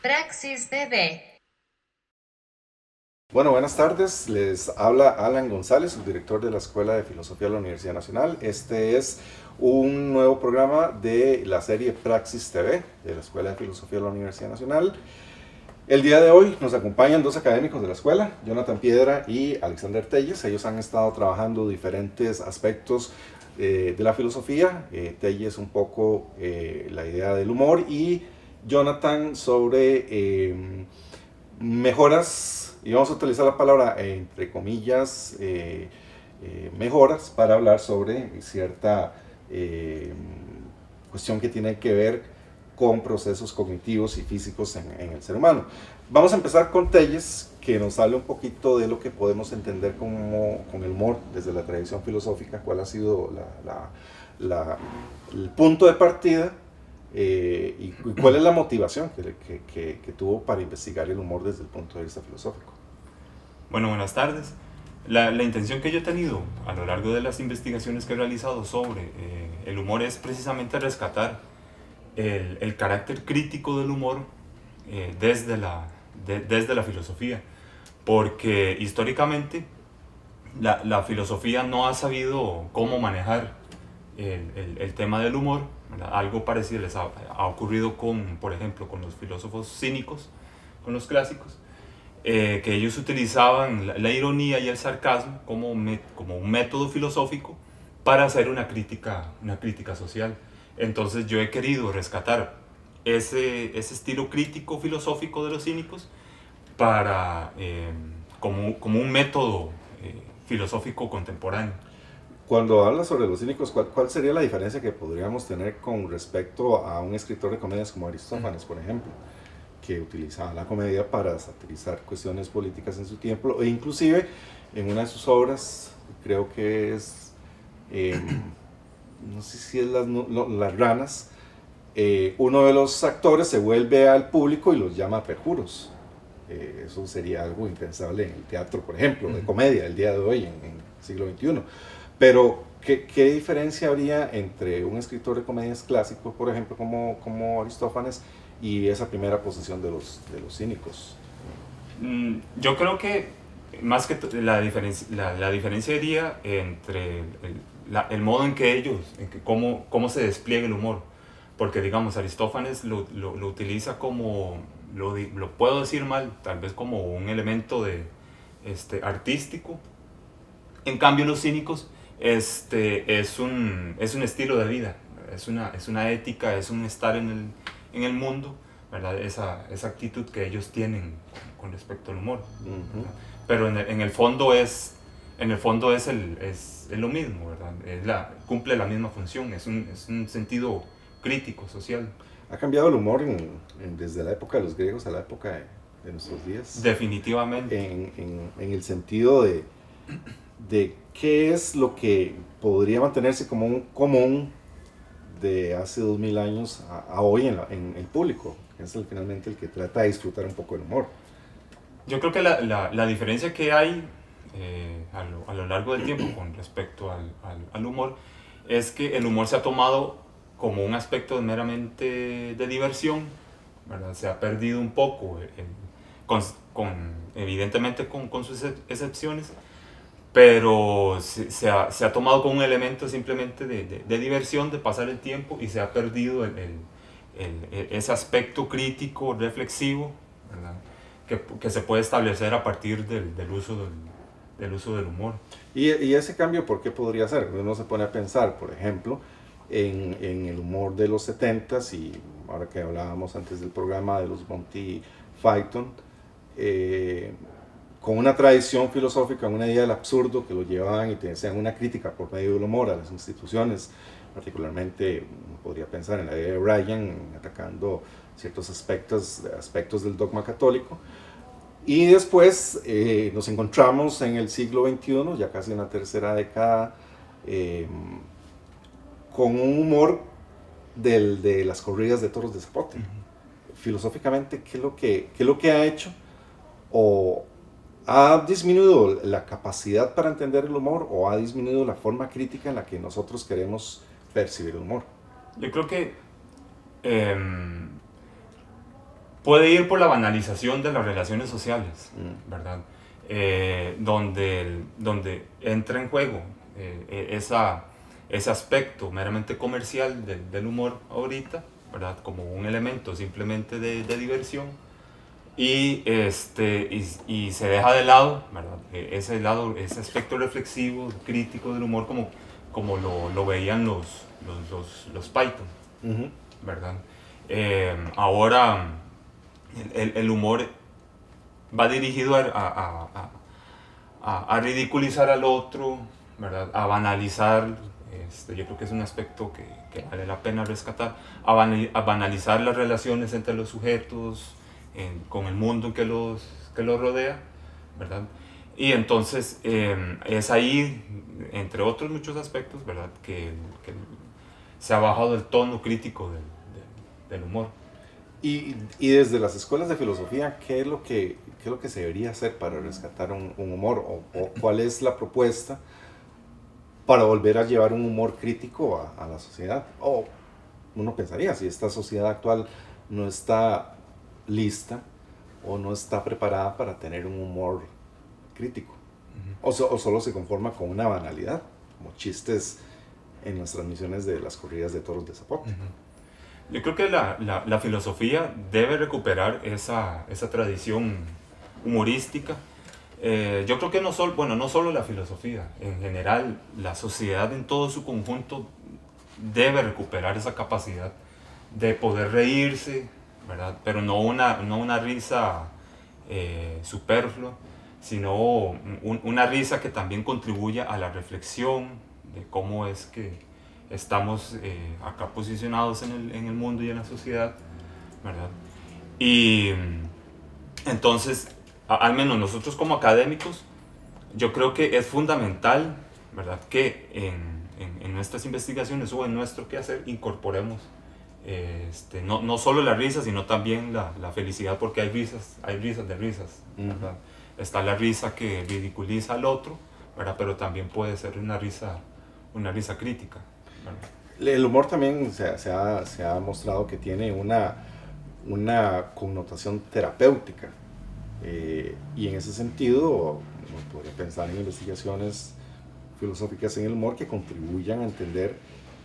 Praxis DB. Bueno, buenas tardes. Les habla Alan González, subdirector de la Escuela de Filosofía de la Universidad Nacional. Este es un nuevo programa de la serie Praxis TV de la Escuela de Filosofía de la Universidad Nacional. El día de hoy nos acompañan dos académicos de la escuela, Jonathan Piedra y Alexander Telles. Ellos han estado trabajando diferentes aspectos de la filosofía. Telles un poco la idea del humor y Jonathan sobre mejoras, y vamos a utilizar la palabra entre comillas, mejoras para hablar sobre cierta cuestión que tiene que ver con procesos cognitivos y físicos en el ser humano. Vamos a empezar con Telles, que nos hable un poquito de lo que podemos entender como, con el humor desde la tradición filosófica, cuál ha sido el punto de partida y cuál es la motivación que tuvo para investigar el humor desde el punto de vista filosófico. Bueno, buenas tardes. La intención que yo he tenido a lo largo de las investigaciones que he realizado sobre el humor es precisamente rescatar el carácter crítico del humor desde la filosofía, porque históricamente la filosofía no ha sabido cómo manejar el tema del humor, ¿verdad? Algo parecido ha ocurrido con, por ejemplo, con los filósofos cínicos, con los clásicos, que ellos utilizaban la ironía y el sarcasmo como un método filosófico para hacer una crítica social. Entonces yo he querido rescatar ese estilo crítico filosófico de los cínicos para, como un método filosófico contemporáneo. Cuando hablas sobre los cínicos, ¿cuál sería la diferencia que podríamos tener con respecto a un escritor de comedias como Aristófanes, por ejemplo, que utilizaba la comedia para satirizar cuestiones políticas en su tiempo, e inclusive en una de sus obras, creo que es, eh, no sé si es las ranas, uno de los actores se vuelve al público y los llama perjuros. Eso sería algo impensable en el teatro, por ejemplo, de comedia, el día de hoy, en el siglo XXI. Pero, ¿qué diferencia habría entre un escritor de comedias clásico, por ejemplo, como Aristófanes, y esa primera posición de los cínicos? Yo creo que más que la diferencia iría entre el modo en que ellos, cómo se despliega el humor. Porque digamos, Aristófanes lo utiliza como, lo puedo decir mal, tal vez como un elemento artístico. En cambio los cínicos es un estilo de vida, es una ética, es un estar en el mundo, ¿verdad? Esa actitud que ellos tienen con respecto al humor. Uh-huh. Pero en el fondo es lo mismo, ¿verdad? Cumple la misma función, es un sentido crítico, social. ¿Ha cambiado el humor desde la época de los griegos a la época de nuestros días? Definitivamente. En el sentido de qué es lo que podría mantenerse como un común de hace 2000 años a hoy en el público, que es finalmente el que trata de disfrutar un poco del humor. Yo creo que la diferencia que hay a lo largo del tiempo con respecto al humor es que el humor se ha tomado como un aspecto meramente de diversión, ¿verdad? Se ha perdido un poco, evidentemente con sus excepciones, pero se ha tomado como un elemento simplemente de diversión, de pasar el tiempo, y se ha perdido ese aspecto crítico, reflexivo, ¿verdad? Que se puede establecer a partir del uso del humor. Y ese cambio, ¿por qué podría ser? Uno se pone a pensar, por ejemplo, en el humor de los 70s, y ahora que hablábamos antes del programa de los Monty Python, eh, con una tradición filosófica, una idea del absurdo que lo llevaban y te hacían una crítica por medio del humor a las instituciones, particularmente podría pensar en la idea de Ryan atacando ciertos aspectos del dogma católico. Y después nos encontramos en el siglo XXI, ya casi en la tercera década, eh, con un humor de las corridas de toros de Zapote. Filosóficamente, ¿qué es lo que ha hecho? ¿O ha disminuido la capacidad para entender el humor o ha disminuido la forma crítica en la que nosotros queremos percibir el humor? Yo creo que eh, puede ir por la banalización de las relaciones sociales, Mm. ¿verdad? Donde entra en juego ese aspecto meramente comercial del humor ahorita, ¿verdad? Como un elemento simplemente de diversión y se deja de lado, ¿verdad? Ese aspecto reflexivo, crítico del humor como lo veían los Python, Ujú. ¿verdad? Ahora el humor va dirigido a ridiculizar al otro, ¿verdad? A banalizar, yo creo que es un aspecto que vale la pena rescatar, a banalizar las relaciones entre los sujetos, con el mundo que los rodea, ¿verdad? Y entonces es ahí, entre otros muchos aspectos, ¿verdad? Que se ha bajado el tono crítico del humor. Y desde las escuelas de filosofía, qué es lo que se debería hacer para rescatar un humor? O cuál es la propuesta para volver a llevar un humor crítico a la sociedad? O uno pensaría, si esta sociedad actual no está lista o no está preparada para tener un humor crítico, o solo se conforma con una banalidad, como chistes en las transmisiones de las corridas de toros de Zapote. Yo creo que la filosofía debe recuperar esa tradición humorística. Yo creo que no solo la filosofía, en general la sociedad en todo su conjunto debe recuperar esa capacidad de poder reírse, ¿verdad? Pero no una risa superflua, sino una risa que también contribuya a la reflexión de cómo es que estamos acá posicionados en el mundo y en la sociedad, ¿verdad? Y entonces, al menos nosotros como académicos, yo creo que es fundamental, ¿verdad?, que en nuestras investigaciones o en nuestro quehacer incorporemos no solo la risa, sino también la felicidad, porque hay risas de risas, ¿verdad? Está la risa que ridiculiza al otro, ¿verdad? Pero también puede ser una risa crítica, ¿verdad? El humor también se ha mostrado que tiene una connotación terapéutica. Y en ese sentido, uno podría pensar en investigaciones filosóficas en el humor que contribuyan a entender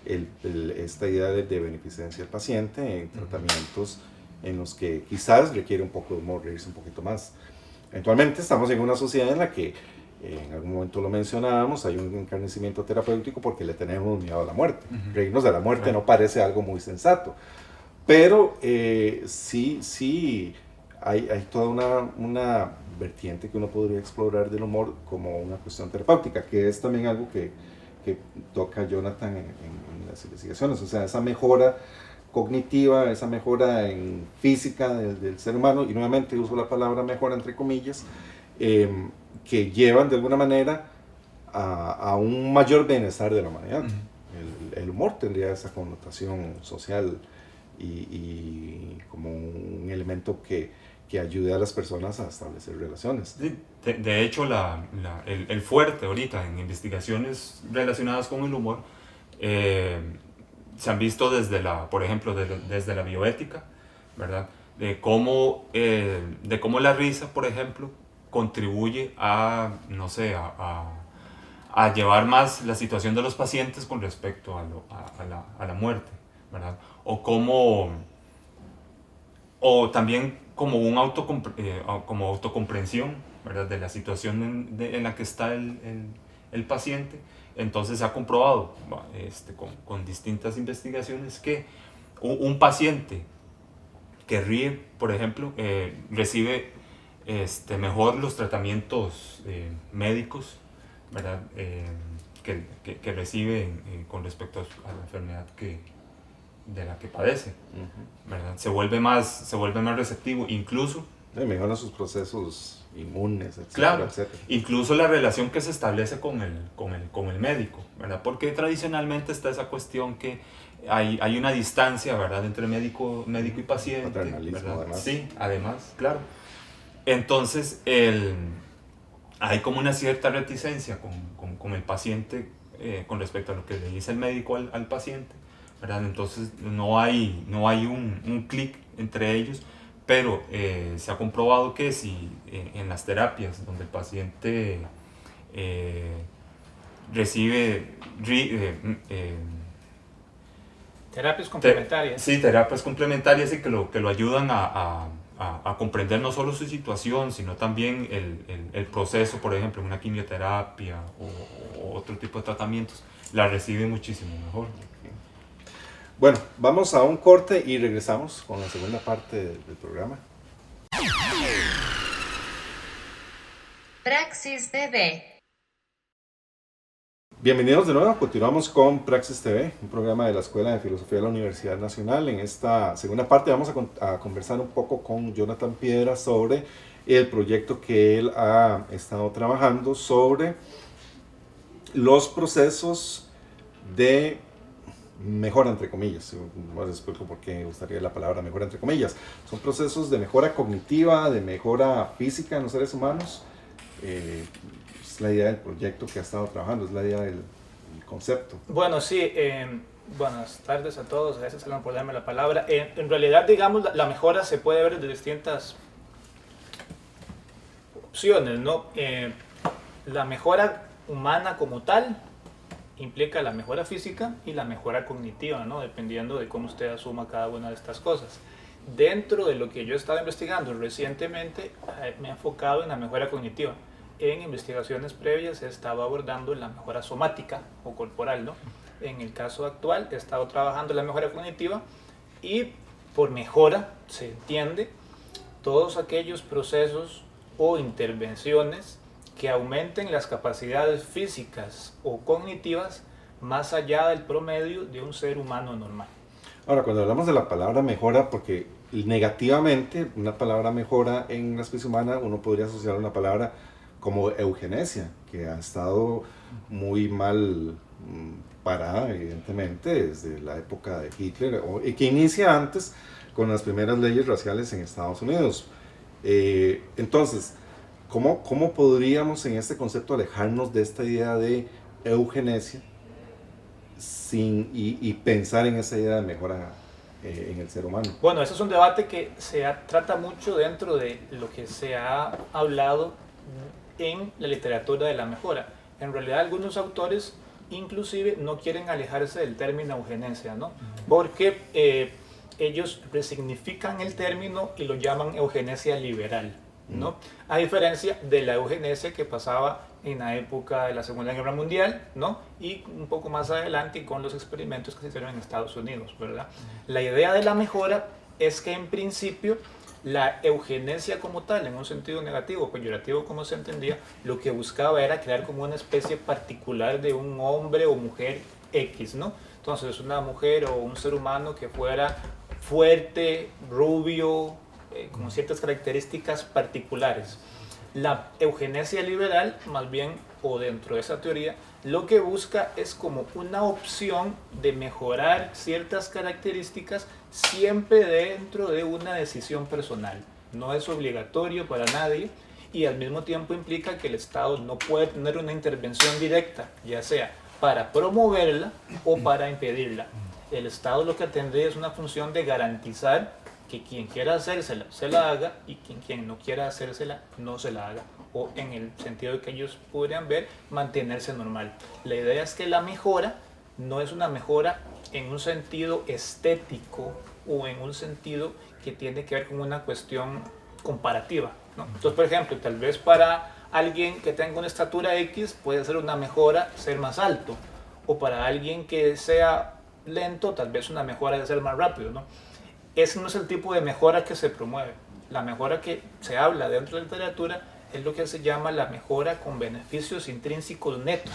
esta idea de beneficencia del paciente en tratamientos en los que quizás requiere un poco de humor, reírse un poquito más. Eventualmente estamos en una sociedad en la que, en algún momento lo mencionábamos, hay un encarnecimiento terapéutico porque le tenemos miedo a la muerte. Reírnos de la muerte no parece algo muy sensato, pero sí hay toda una vertiente que uno podría explorar del humor como una cuestión terapéutica, que es también algo que toca Jonathan en las investigaciones, o sea, esa mejora cognitiva, esa mejora en física del ser humano, y nuevamente uso la palabra mejora entre comillas, que llevan de alguna manera a un mayor bienestar de la humanidad. El humor tendría esa connotación social y como un elemento que ayude a las personas a establecer relaciones. Sí, de hecho, el fuerte ahorita en investigaciones relacionadas con el humor se han visto por ejemplo, desde la bioética, ¿verdad? De cómo la risa, por ejemplo, contribuye no sé, a llevar más la situación de los pacientes con respecto a la muerte, ¿verdad? O también como como autocomprensión, ¿verdad?, de la situación en la que está el paciente. Entonces se ha comprobado con distintas investigaciones que un paciente que ríe, por ejemplo, recibe mejor los tratamientos médicos, ¿verdad?, que recibe con respecto a la enfermedad de la que padece, ¿verdad? Se vuelve más receptivo, incluso Mejora sus procesos inmunes, etcétera, claro, etcétera. incluso la relación que se establece con el médico, ¿verdad? Porque tradicionalmente está esa cuestión que hay una distancia, ¿verdad?, entre médico y paciente, Paternalismo, ¿verdad? además. Sí, además, claro. Entonces, hay como una cierta reticencia con el paciente con respecto a lo que le dice el médico al paciente, ¿verdad? Entonces no hay un clic entre ellos, pero se ha comprobado que si en las terapias donde el paciente recibe terapias complementarias. Sí, terapias complementarias y que lo ayudan a comprender no solo su situación, sino también el proceso, por ejemplo, una quimioterapia o otro tipo de tratamientos, la recibe muchísimo mejor. Bueno, vamos a un corte y regresamos con la segunda parte del programa. Praxis TV. Bienvenidos de nuevo, continuamos con Praxis TV, un programa de la Escuela de Filosofía de la Universidad Nacional. En esta segunda parte vamos a conversar un poco con Jonathan Piedra sobre el proyecto que él ha estado trabajando sobre los procesos de mejora entre comillas. Les explico por qué gustaría la palabra mejora entre comillas. Son procesos de mejora cognitiva, de mejora física en los seres humanos. Es la idea del proyecto que ha estado trabajando, es la idea del concepto. Bueno, sí, buenas tardes a todos, gracias Alan por darme la palabra. En realidad, digamos, la mejora se puede ver de distintas opciones, ¿no? La mejora humana como tal implica la mejora física y la mejora cognitiva, ¿no? Dependiendo de cómo usted asuma cada una de estas cosas. Dentro de lo que yo he estado investigando recientemente, me he enfocado en la mejora cognitiva. En investigaciones previas he estado abordando la mejora somática o corporal, ¿no? En el caso actual he estado trabajando la mejora cognitiva y por mejora se entiende todos aquellos procesos o intervenciones que aumenten las capacidades físicas o cognitivas más allá del promedio de un ser humano normal. Ahora, cuando hablamos de la palabra mejora, porque negativamente una palabra mejora en la especie humana, uno podría asociar una palabra como eugenesia, que ha estado muy mal parada, evidentemente, desde la época de Hitler, y que inicia antes con las primeras leyes raciales en Estados Unidos. Entonces, ¿cómo podríamos en este concepto alejarnos de esta idea de eugenesia y pensar en esa idea de mejora en el ser humano? Bueno, ese es un debate que trata mucho dentro de lo que se ha hablado en la literatura de la mejora. En realidad algunos autores inclusive no quieren alejarse del término eugenesia, ¿no? Porque ellos resignifican el término y lo llaman eugenesia liberal, ¿no? A diferencia de la eugenesia que pasaba en la época de la Segunda Guerra Mundial, ¿no? Y un poco más adelante con los experimentos que se hicieron en Estados Unidos, ¿verdad? La idea de la mejora es que en principio la eugenesia como tal, en un sentido negativo, peyorativo como se entendía, lo que buscaba era crear como una especie particular de un hombre o mujer X, ¿no? Entonces una mujer o un ser humano que fuera fuerte, rubio, con ciertas características particulares. La eugenesia liberal, más bien, o dentro de esa teoría, lo que busca es como una opción de mejorar ciertas características siempre dentro de una decisión personal. No es obligatorio para nadie y al mismo tiempo implica que el Estado no puede tener una intervención directa, ya sea para promoverla o para impedirla. El Estado lo que tendría es una función de garantizar que quien quiera hacérsela se la haga y quien no quiera hacérsela no se la haga, o en el sentido de que ellos podrían ver, mantenerse normal. La idea es que la mejora no es una mejora en un sentido estético o en un sentido que tiene que ver con una cuestión comparativa, ¿no? Entonces, por ejemplo, tal vez para alguien que tenga una estatura X puede ser una mejora ser más alto, o para alguien que sea lento tal vez una mejora de ser más rápido, ¿no? Ese no es el tipo de mejora que se promueve. La mejora que se habla dentro de la literatura es lo que se llama la mejora con beneficios intrínsecos netos,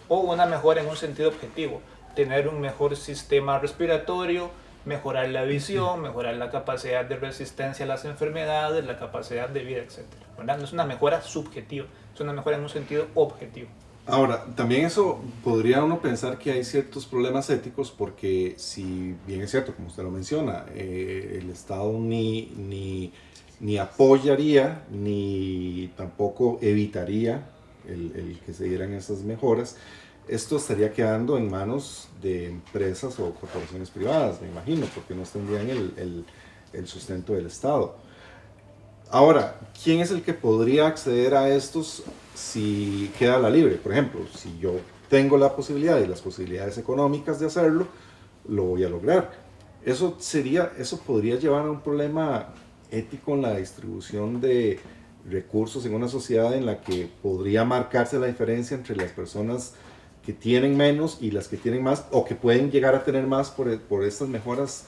o una mejora en un sentido objetivo, tener un mejor sistema respiratorio, mejorar la visión, mejorar la capacidad de resistencia a las enfermedades, la capacidad de vida, etc. ¿Verdad? No es una mejora subjetiva, es una mejora en un sentido objetivo. Ahora, también eso podría uno pensar que hay ciertos problemas éticos porque si bien es cierto, como usted lo menciona, el Estado ni apoyaría ni tampoco evitaría el que se dieran esas mejoras, esto estaría quedando en manos de empresas o corporaciones privadas, me imagino, porque no tendrían el sustento del Estado. Ahora, ¿quién es el que podría acceder a estos si queda la libre? Por ejemplo, si yo tengo la posibilidad y las posibilidades económicas de hacerlo, lo voy a lograr. Eso podría llevar a un problema ético en la distribución de recursos en una sociedad en la que podría marcarse la diferencia entre las personas que tienen menos y las que tienen más, o que pueden llegar a tener más por estas mejoras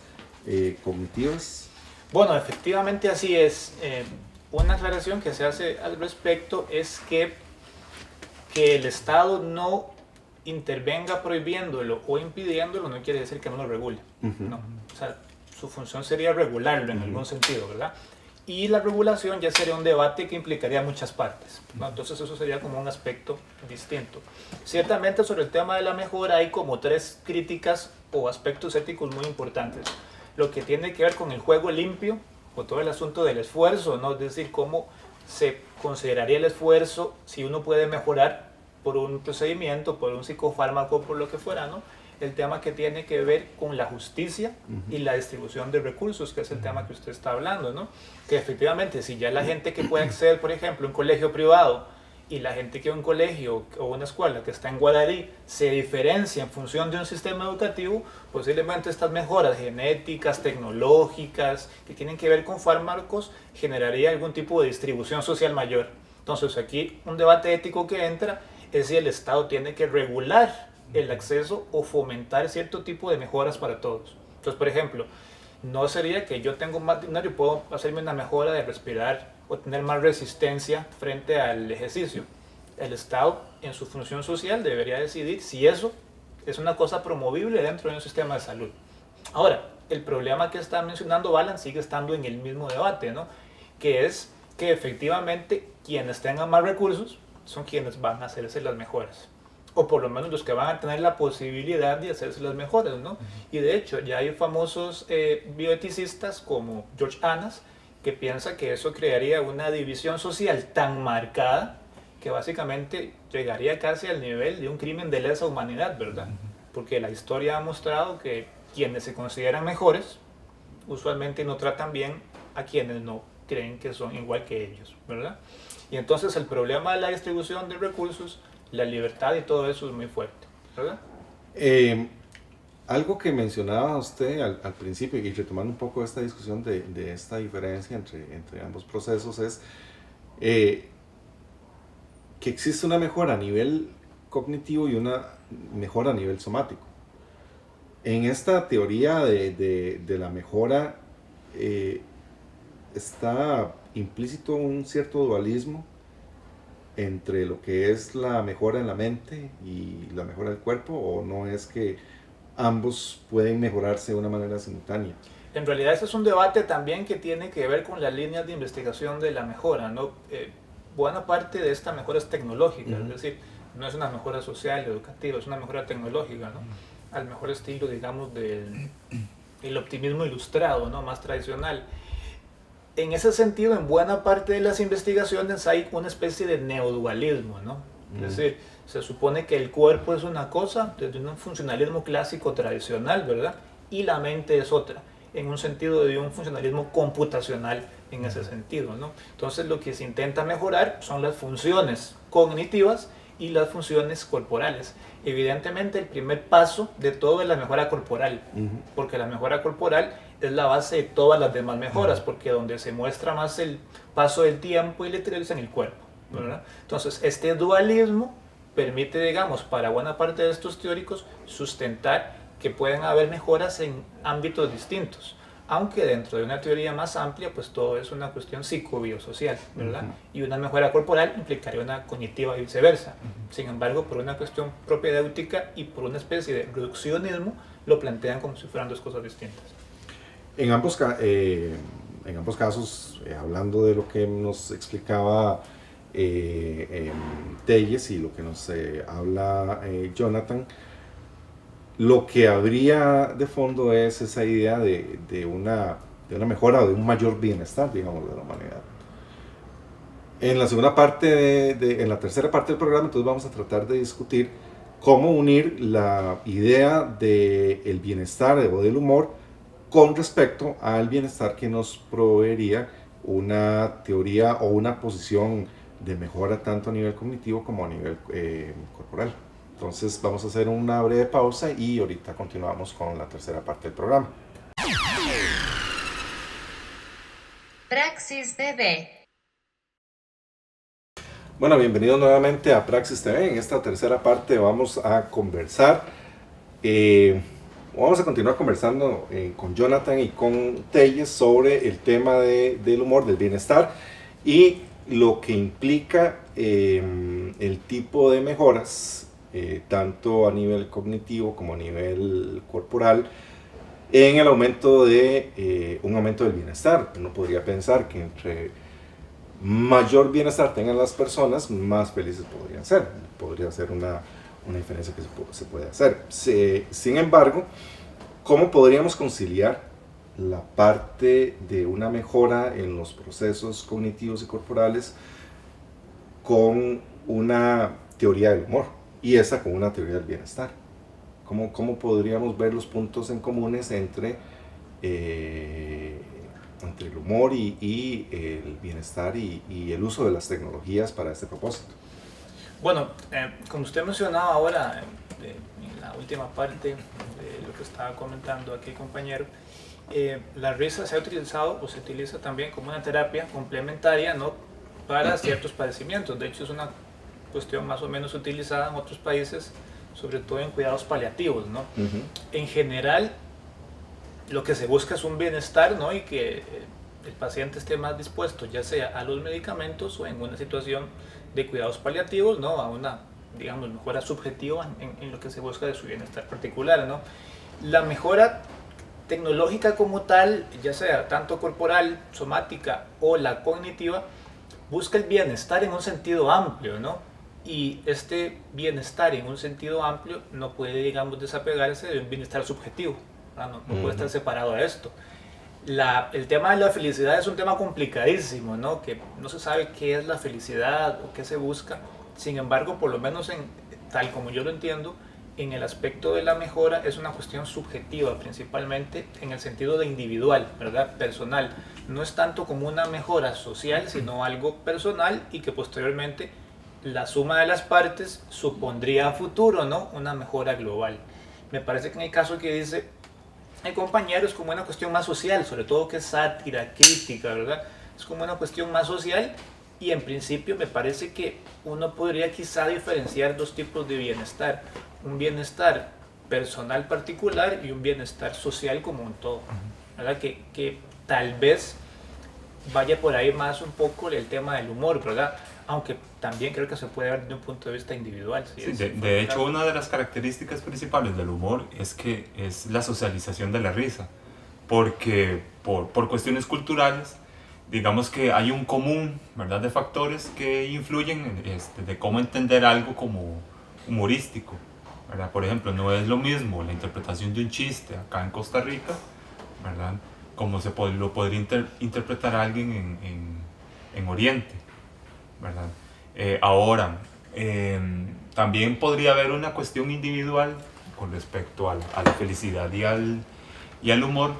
cognitivas. Bueno, efectivamente así es. Una aclaración que se hace al respecto es que el Estado no intervenga prohibiéndolo o impidiéndolo no quiere decir que no lo regule. No. O sea, su función sería regularlo en algún sentido, ¿verdad? Y la regulación ya sería un debate que implicaría muchas partes, ¿no? Entonces eso sería como un aspecto distinto. Ciertamente sobre el tema de la mejora hay como 3 críticas o aspectos éticos muy importantes. Lo que tiene que ver con el juego limpio, o todo el asunto del esfuerzo, ¿no? Es decir, cómo se consideraría el esfuerzo si uno puede mejorar por un procedimiento, por un psicofármaco, por lo que fuera, ¿no? El tema que tiene que ver con la justicia y la distribución de recursos, que es el tema que usted está hablando, ¿no? Que efectivamente, si ya la gente que puede acceder, por ejemplo, a un colegio privado y la gente que va a un colegio o una escuela que está en Guararí se diferencia en función de un sistema educativo, posiblemente estas mejoras genéticas, tecnológicas, que tienen que ver con fármacos, generaría algún tipo de distribución social mayor. Entonces aquí un debate ético que entra es si el Estado tiene que regular el acceso o fomentar cierto tipo de mejoras para todos. Entonces, por ejemplo, no sería que yo tengo más dinero y puedo hacerme una mejora de respirar o tener más resistencia frente al ejercicio. El Estado, en su función social, debería decidir si eso es una cosa promovible dentro de un sistema de salud. Ahora, el problema que está mencionando Balan sigue estando en el mismo debate, ¿no? Que es que efectivamente quienes tengan más recursos son quienes van a hacerse las mejoras, o por lo menos los que van a tener la posibilidad de hacerse las mejoras, ¿no? Y de hecho ya hay famosos bioeticistas como George Annas que piensa que eso crearía una división social tan marcada que básicamente llegaría casi al nivel de un crimen de lesa humanidad, ¿verdad? Porque la historia ha mostrado que quienes se consideran mejores usualmente no tratan bien a quienes no creen que son igual que ellos, ¿verdad? Y entonces el problema de la distribución de recursos, la libertad y todo eso es muy fuerte, ¿verdad? Algo que mencionaba usted al principio, y retomando un poco esta discusión de esta diferencia entre ambos procesos, es que existe una mejora a nivel cognitivo y una mejora a nivel somático. En esta teoría de la mejora está implícito un cierto dualismo entre lo que es la mejora en la mente y la mejora del cuerpo, o no es que ambos pueden mejorarse de una manera simultánea. En realidad ese es un debate también que tiene que ver con las líneas de investigación de la mejora, ¿no? Buena parte de esta mejora es tecnológica, es decir, no es una mejora social, educativa, es una mejora tecnológica, ¿no? Al mejor estilo, digamos, del optimismo ilustrado, ¿no? Más tradicional. En ese sentido, en buena parte de las investigaciones hay una especie de neodualismo, ¿no? Es decir, se supone que el cuerpo es una cosa desde un funcionalismo clásico tradicional, ¿verdad? Y la mente es otra, en un sentido de un funcionalismo computacional en ese sentido, ¿no? Entonces lo que se intenta mejorar son las funciones cognitivas y las funciones corporales. Evidentemente el primer paso de todo es la mejora corporal, porque la mejora corporal es la base de todas las demás mejoras, porque donde se muestra más el paso del tiempo y la es en el cuerpo, ¿verdad? Entonces este dualismo permite, digamos, para buena parte de estos teóricos sustentar que pueden haber mejoras en ámbitos distintos, aunque dentro de una teoría más amplia, pues todo es una cuestión psicobiosocial, ¿verdad? Y una mejora corporal implicaría una cognitiva y viceversa. Sin embargo, por una cuestión propedéutica y por una especie de reduccionismo, lo plantean como si fueran dos cosas distintas. En ambos casos, hablando de lo que nos explicaba Telles y lo que nos habla Jonathan, lo que habría de fondo es esa idea de una mejora, de un mayor bienestar, digamos, de la humanidad. En la segunda parte, en la tercera parte del programa, entonces vamos a tratar de discutir cómo unir la idea del bienestar o del humor con respecto al bienestar que nos proveería una teoría o una posición de mejora tanto a nivel cognitivo como a nivel corporal. Entonces vamos a hacer una breve pausa y ahorita continuamos con la tercera parte del programa. Praxis TV. Bueno, bienvenidos nuevamente a Praxis TV. En esta tercera parte vamos a conversar, vamos a continuar conversando con Jonathan y con Telles sobre el tema del humor, del bienestar y lo que implica el tipo de mejoras, tanto a nivel cognitivo como a nivel corporal, en el aumento de un aumento del bienestar. Uno podría pensar que entre mayor bienestar tengan las personas, más felices podrían ser. Podría ser una diferencia que se puede hacer. Sin embargo, ¿cómo podríamos conciliar la parte de una mejora en los procesos cognitivos y corporales con una teoría del humor y esa con una teoría del bienestar? ¿Cómo podríamos ver los puntos en comunes entre el humor y el bienestar y el uso de las tecnologías para este propósito? Bueno, como usted mencionaba ahora, en la última parte de lo que estaba comentando aquí, compañero, la risa se ha utilizado o se utiliza también como una terapia complementaria, ¿no?, para ciertos padecimientos. De hecho, es una cuestión más o menos utilizada en otros países, sobre todo en cuidados paliativos, ¿no? Uh-huh. En general, lo que se busca es un bienestar, ¿no?, y que el paciente esté más dispuesto, ya sea a los medicamentos o en una situación de cuidados paliativos, ¿no?, a una, digamos, mejora subjetiva en lo que se busca de su bienestar particular, ¿no? La mejora tecnológica como tal, ya sea tanto corporal, somática o la cognitiva, busca el bienestar en un sentido amplio, ¿no? Y este bienestar en un sentido amplio no puede, digamos, desapegarse de un bienestar subjetivo, no puede estar separado de esto. El tema de la felicidad es un tema complicadísimo, ¿no?, que no se sabe qué es la felicidad o qué se busca. Sin embargo, por lo menos tal como yo lo entiendo, en el aspecto de la mejora es una cuestión subjetiva, principalmente en el sentido de individual, ¿verdad?, personal. No es tanto como una mejora social, sino algo personal, y que posteriormente la suma de las partes supondría a futuro, ¿no?, una mejora global. Me parece que en el caso que dice el compañero es como una cuestión más social, sobre todo que es sátira, crítica, ¿verdad? Es como una cuestión más social, y en principio me parece que uno podría quizá diferenciar dos tipos de bienestar: un bienestar personal particular y un bienestar social como un todo, ¿verdad? Que tal vez vaya por ahí más un poco el tema del humor, ¿verdad? Aunque también creo que se puede ver desde un punto de vista individual. Sí, de hecho, una de las características principales del humor es que es la socialización de la risa, porque por cuestiones culturales, digamos que hay un común, ¿verdad?, de factores que influyen de cómo entender algo como humorístico, ¿verdad? Por ejemplo, no es lo mismo la interpretación de un chiste acá en Costa Rica, ¿verdad?, como lo podría interpretar alguien en Oriente, ¿verdad? Ahora, también podría haber una cuestión individual con respecto a la felicidad y al humor,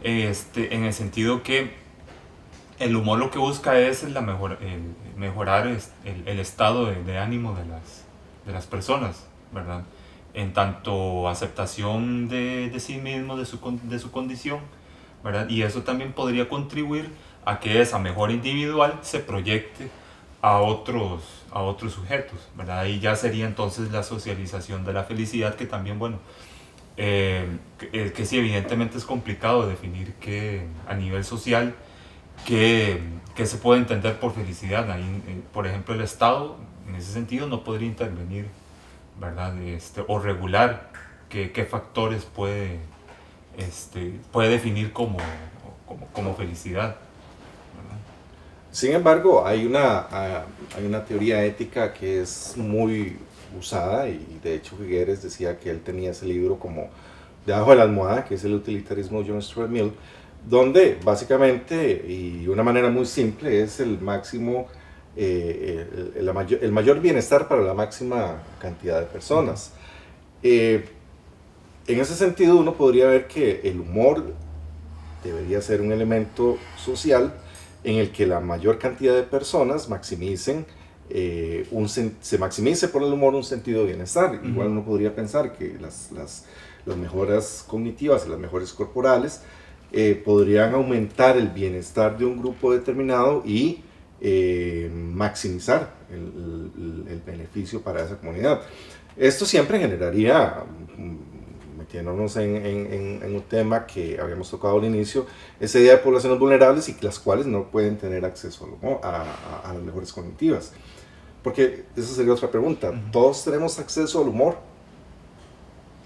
en el sentido que el humor lo que busca es mejorar el estado de ánimo de las personas, ¿verdad?, en tanto aceptación de sí mismo, de su condición, ¿verdad? Y eso también podría contribuir a que esa mejora individual se proyecte a otros sujetos, ¿verdad? Ahí ya sería entonces la socialización de la felicidad, que también, bueno, que sí, evidentemente es complicado definir a nivel social qué se puede entender por felicidad. Ahí, por ejemplo, el Estado en ese sentido no podría intervenir, ¿verdad?, o regular qué factores puede definir como felicidad. Sin embargo, hay una teoría ética que es muy usada, y de hecho Figueres decía que él tenía ese libro como debajo de la almohada, que es el utilitarismo de John Stuart Mill, donde básicamente, y de una manera muy simple, es el máximo, el mayor bienestar para la máxima cantidad de personas. En ese sentido, uno podría ver que el humor debería ser un elemento social en el que la mayor cantidad de personas maximicen, se maximice por el humor un sentido de bienestar. Igual uno podría pensar que las mejoras cognitivas y las mejoras corporales podrían aumentar el bienestar de un grupo determinado y maximizar el beneficio para esa comunidad. Esto siempre generaría, metiéndonos en un tema que habíamos tocado al inicio, esa idea de poblaciones vulnerables y las cuales no pueden tener acceso a las mejoras cognitivas. Porque esa sería otra pregunta, ¿todos tenemos acceso al humor?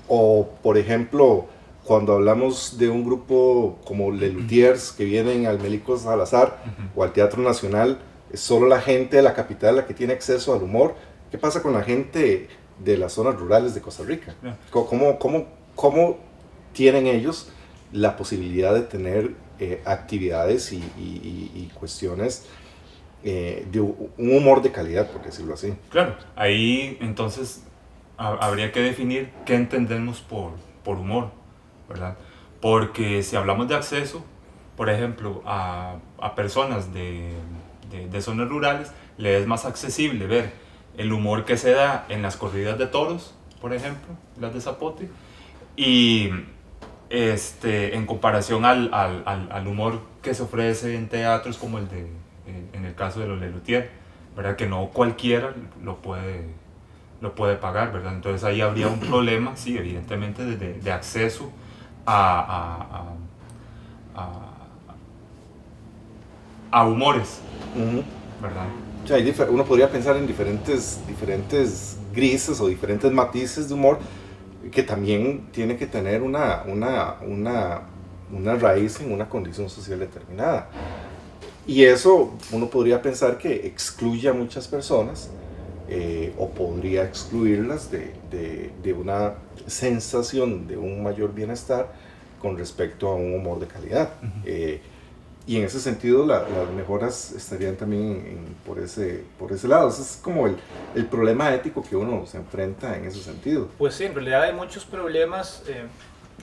O, por ejemplo, cuando hablamos de un grupo como Les Luthiers que vienen al Mélico Salazar o al Teatro Nacional, ¿es solo la gente de la capital la que tiene acceso al humor? ¿Qué pasa con la gente de las zonas rurales de Costa Rica? ¿Cómo tienen ellos la posibilidad de tener actividades y cuestiones de un humor de calidad, por decirlo así? Claro, ahí entonces habría que definir qué entendemos por humor, ¿verdad? Porque si hablamos de acceso, por ejemplo, a personas de zonas rurales, les es más accesible ver el humor que se da en las corridas de toros, por ejemplo, las de Zapote, y en comparación al humor que se ofrece en teatros como en el caso de los Les Luthiers, ¿verdad? Que no cualquiera lo puede pagar, ¿verdad? Entonces ahí habría un problema, sí, evidentemente, de acceso a humores, ¿verdad? O sea, uno podría pensar en diferentes grises o diferentes matices de humor que también tiene que tener una raíz en una condición social determinada. Y eso uno podría pensar que excluye a muchas personas o podría excluirlas de una sensación de un mayor bienestar con respecto a un humor de calidad. Y en ese sentido las mejoras estarían también por ese lado. Ese es como el problema ético que uno se enfrenta en ese sentido. Pues sí, en realidad hay muchos problemas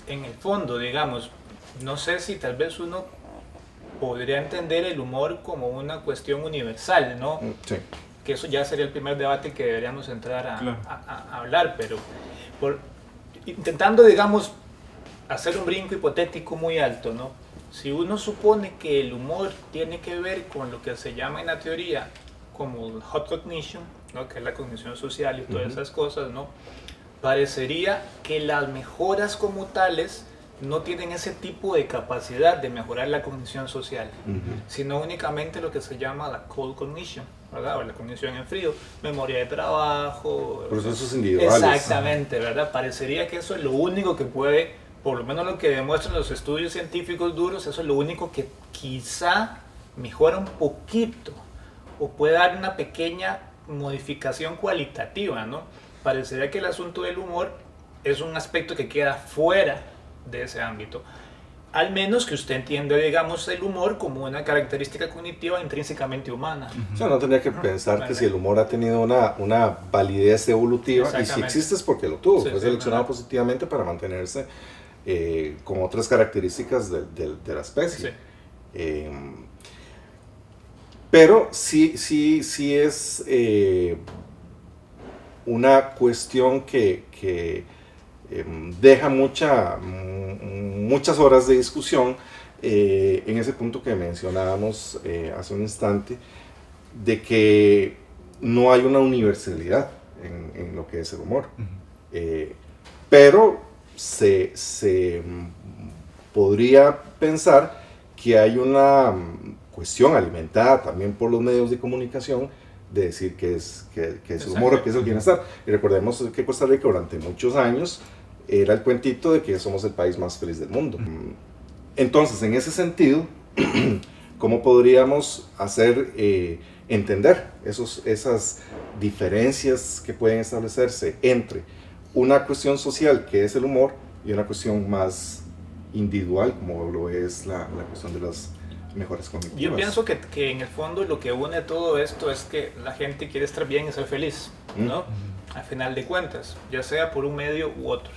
en el fondo, digamos. No sé si tal vez uno podría entender el humor como una cuestión universal, ¿no? Sí. Que eso ya sería el primer debate que deberíamos entrar a hablar, pero intentando, digamos, hacer un brinco hipotético muy alto, ¿no? Si uno supone que el humor tiene que ver con lo que se llama en la teoría como el hot cognition, ¿no? Que es la cognición social y todas esas cosas, ¿no? Parecería que las mejoras como tales no tienen ese tipo de capacidad de mejorar la cognición social, sino únicamente lo que se llama la cold cognition, ¿verdad? O la cognición en frío, memoria de trabajo, procesos individuales. Exactamente, ¿verdad? Parecería que eso es lo único que puede, por lo menos lo que demuestran los estudios científicos duros, eso es lo único que quizá mejora un poquito o puede dar una pequeña modificación cualitativa, ¿no? Parecería que el asunto del humor es un aspecto que queda fuera de ese ámbito, al menos que usted entienda, digamos, el humor como una característica cognitiva intrínsecamente humana. O sea, no tendría que pensar que si el humor ha tenido una validez evolutiva, y si existe es porque lo tuvo, fue seleccionado positivamente para mantenerse con otras características de la especie. Sí. Pero sí es una cuestión que deja muchas horas de discusión en ese punto que mencionábamos hace un instante, de que no hay una universalidad en lo que es el humor. Pero se podría pensar que hay una cuestión alimentada también por los medios de comunicación de decir que es el humor, que es el bienestar. Y recordemos que Costa Rica durante muchos años era el cuentito de que somos el país más feliz del mundo. Entonces, en ese sentido, ¿cómo podríamos hacer entender esas diferencias que pueden establecerse entre una cuestión social, que es el humor, y una cuestión más individual, como lo es la cuestión de las mejoras cognitivas? Yo pienso que en el fondo lo que une todo esto es que la gente quiere estar bien y ser feliz, ¿no? Al final de cuentas, ya sea por un medio u otro.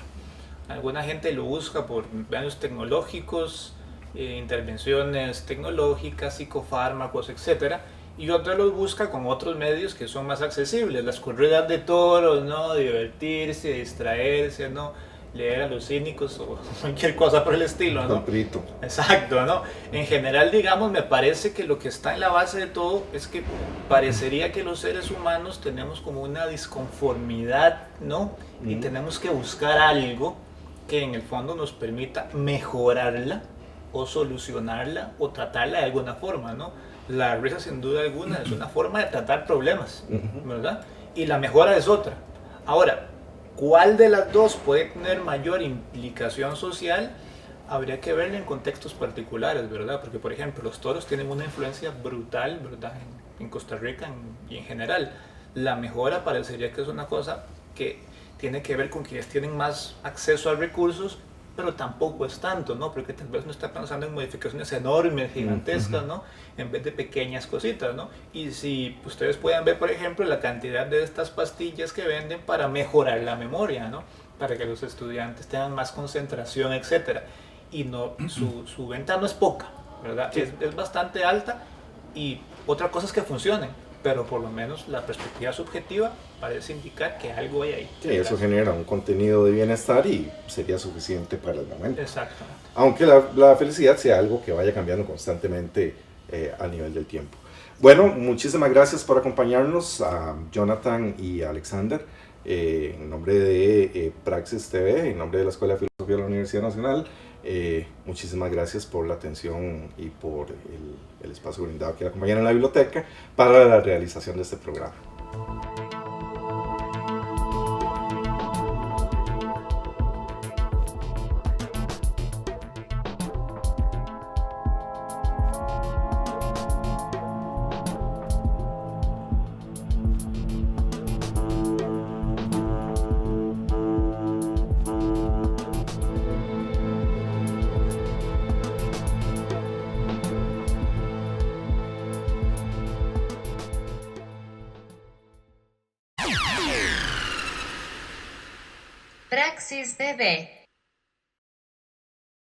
Alguna gente lo busca por medios tecnológicos, intervenciones tecnológicas, psicofármacos, etc. Y otros los busca con otros medios que son más accesibles, las corridas de toros, ¿no? Divertirse, distraerse, ¿no? Leer a los cínicos o cualquier cosa por el estilo, ¿no? Comprito. Exacto, ¿no? En general, digamos, me parece que lo que está en la base de todo es que parecería que los seres humanos tenemos como una disconformidad, ¿no? Y tenemos que buscar algo que en el fondo nos permita mejorarla o solucionarla o tratarla de alguna forma, ¿no? La risa sin duda alguna es una forma de tratar problemas, ¿verdad? Y la mejora es otra. Ahora, ¿cuál de las dos puede tener mayor implicación social? Habría que verlo en contextos particulares, ¿verdad? Porque, por ejemplo, los toros tienen una influencia brutal, ¿verdad? En Costa Rica y en general. La mejora parecería que es una cosa que tiene que ver con quienes tienen más acceso a recursos, pero tampoco es tanto, ¿no? Porque tal vez no está pensando en modificaciones enormes, gigantescas, ¿no? En vez de pequeñas cositas, ¿no? Y si ustedes pueden ver, por ejemplo, la cantidad de estas pastillas que venden para mejorar la memoria, ¿no? Para que los estudiantes tengan más concentración, etc. Y no, su venta no es poca, ¿verdad? Sí. Es bastante alta y otra cosa es que funcionen, pero por lo menos la perspectiva subjetiva parece indicar que algo hay ahí. Sí, eso genera un contenido de bienestar y sería suficiente para el momento. Exactamente. Aunque la felicidad sea algo que vaya cambiando constantemente a nivel del tiempo. Bueno, muchísimas gracias por acompañarnos a Jonathan y a Alexander. En nombre de Praxis TV, en nombre de la Escuela de Filosofía de la Universidad Nacional, muchísimas gracias por la atención y por el espacio brindado que acompañan en la biblioteca para la realización de este programa. Praxis TV.